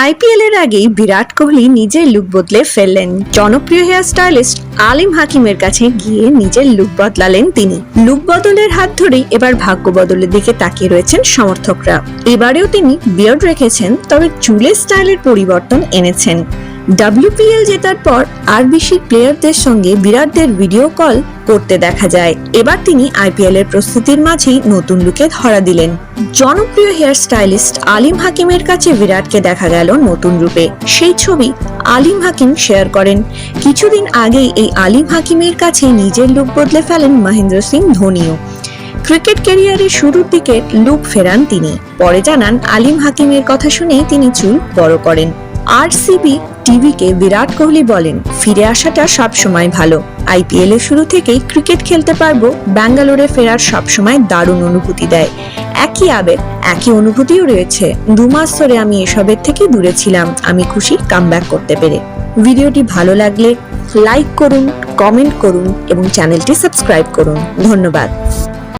IPL এর আগেই বিরাট কোহলি নিজের লুক বদলে ফেললেন। জনপ্রিয় হেয়ার স্টাইলিস্ট আলিম হাকিমের কাছে গিয়ে নিজের লুক বদলালেন তিনি। লুক বদলের হাত ধরেই এবার ভাগ্য বদলের দিকে তাকিয়ে রয়েছেন সমর্থকরা। এবারেও তিনি বিয়ার্ড রেখেছেন, তবে চুলের স্টাইলের পরিবর্তন এনেছেন। WPL জেতার পর আরবিসির প্লেয়ারদের সঙ্গে বিরাটদের ভিডিও কল করতে দেখা যায়। এবার তিনি আইপিএল এর প্রস্তুতির মাঝেই নতুন লুকে ধরা দিলেন। জনপ্রিয় হেয়ার স্টাইলিস্ট আলিম হাকিমের কাছে বিরাটকে দেখা গেল নতুন রূপে। সেই ছবি আলিম হাকিম শেয়ার করেন। কিছুদিন আগেই এই আলিম হাকিমের কাছে নিজের লুক বদলে ফেলেন মহেন্দ্র সিং ধোনিও। ক্রিকেট ক্যারিয়ারের শুরুর দিকে লুক ফেরান তিনি। পরে জানান আলিম হাকিমের কথা শুনেই তিনি চুল বড় করেন। আরসিবি টিভিকে বিরাট কোহলি বলেন, ফিরে আসাটা সবসময় ভালো। আইপিএল এর শুরু থেকেই ক্রিকেট খেলতে পারবো, ব্যাঙ্গালোরে ফেরার সবসময় দারুণ অনুভূতি দেয়। একই আবেগ, একই অনুভূতিও রয়েছে। 2 মাস ধরে আমি এসবের থেকে দূরে ছিলাম। আমি খুশি কামব্যাক করতে পেরে। ভিডিওটি ভালো লাগলে লাইক করুন, কমেন্ট করুন এবং চ্যানেলটি সাবস্ক্রাইব করুন। ধন্যবাদ।